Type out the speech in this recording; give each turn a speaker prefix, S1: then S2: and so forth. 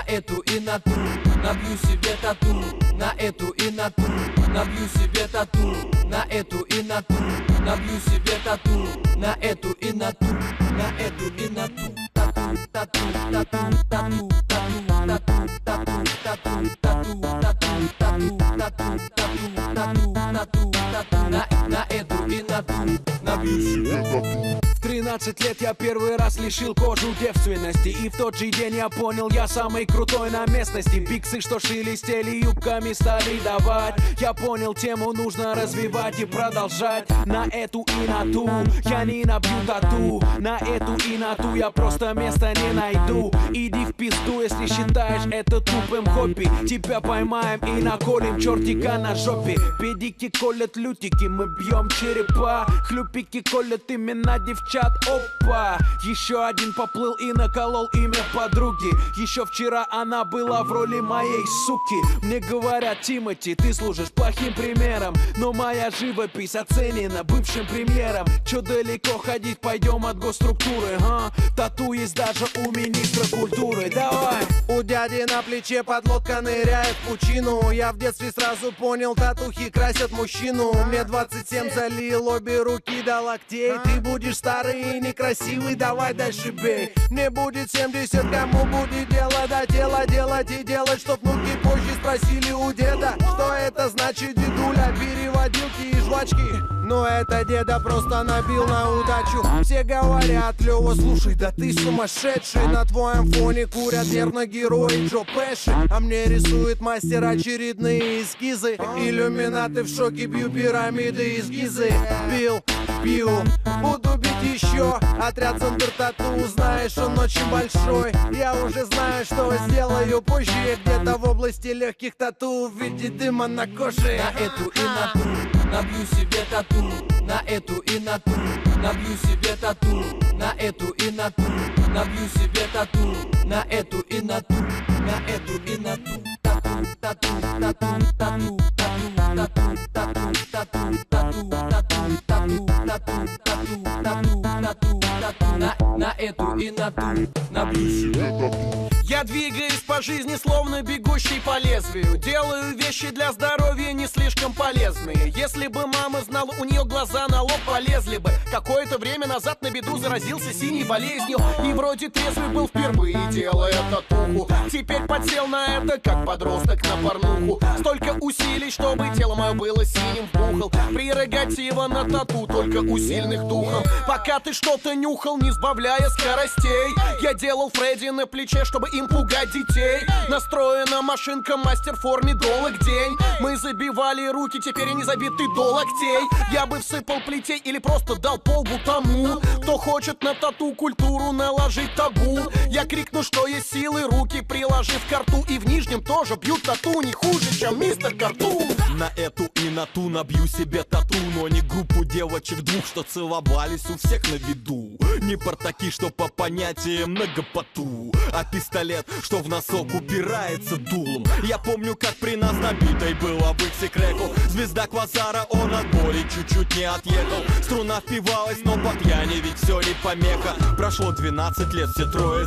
S1: эту и на ту, набью себе тату, на эту и на ту, набью себе тату, на эту и на ту, набью себе тату, на эту и на ту, на эту и на ту, тату, тату, тату, тату, тату, тату, тату, тату, тату, тату, тату, тату, тату, тату, тату, на эту и на ту, набью себе тату.
S2: В 13 лет я первый раз лишил кожу девственности, и в тот же день я понял, я самый крутой на местности. Биксы, что шелестели юбками, стали давать. Я понял, тему нужно развивать и продолжать. На эту и на ту я не набью тату, на эту и на ту я просто места не найду. Иди в пизду, если считаешь это тупым хобби. Тебя поймаем и наколем чертика на жопе. Педики колят лютики, мы бьем черепа. Хлюпики колят имена девчат, опа. Еще один поплыл и наколол имя подруги. Еще вчера она была в роли моей суки. Мне говорят: Тимати, ты служишь плохим примером, но моя живопись оценена бывшим премьером. Че далеко ходить, пойдем от госструктуры, а? Тату есть даже у министра культуры, давай.
S3: У дяди на плече подлодка ныряет в пучину. Я в детстве сразу понял, татухи красят мужчину. Мне 27, залил обе руки до локтей. Ты будешь старый и некрасивый, давай дальше бей. Мне будет 70, кому будет дело до тела делать и делать, чтоб внуки позже спросили у деда, что это значит, дедуля, переводилки и жвачки. Но это деда просто набил на удачу. Все говорят: Лёва, слушай, да ты сумасшедший. На твоем фоне курят нервно герои Джо Пэши, а мне рисует мастер очередные эскизы. Иллюминаты в шоке, бью пирамиды из Гизы. Пил, буду бить еще. Отряд Центр Тату, знаешь, он очень большой. Я уже знаю, что сделаю позже. Где-то в области легких тату в виде дыма на коже.
S1: На эту и на ту, набью себе тату, на эту и на ту, набью себе тату, на эту и на ту, набью себе тату, на эту и на ту, на эту и на ту, тату, тату, тату, тату, тату, тату, тату, тату, тату, тату, тату, тату, тату, тату, тату, на эту и на ту, набью себе тату.
S3: Я двигаюсь по жизни, словно бегущий по лезвию. Делаю вещи для здоровья не слишком полезные. Если бы мама знала, у нее глаза на лоб полезли бы. Какое-то время назад на беду заразился синей болезнью, и вроде трезвый был впервые, делая татуху. Теперь подсел на это, как подросток на порнуху. Столько усилий, чтобы тело мое было синим, вбухал. Прерогатива на тату только у сильных духом. Пока ты что-то нюхал, не сбавляя скоростей, я делал Фредди на плече, чтобы им пугать детей. Настроена машинка, мастер в форме долг день. Мы забивали руки, теперь они забиты до локтей. Я бы всыпал плетей или просто дал полбу тому, кто хочет на тату культуру наложить табу. Я крикну, что есть силы, руки приложив к рту, и в нижнем тоже бьют тату не хуже, чем мистер Картун.
S4: На эту и на ту набью себе тату, но не группу девочек двух, что целовались у всех на виду. Не портаки, что по понятиям многопоту, а пистолет, что в носок упирается дулом. Я помню, как при нас набитой было в иксе-креку. Звезда Квазара, он от боли чуть-чуть не отъехал. Струна впивалась, но по пьяни ведь все не помеха. Прошло 12 лет, все трое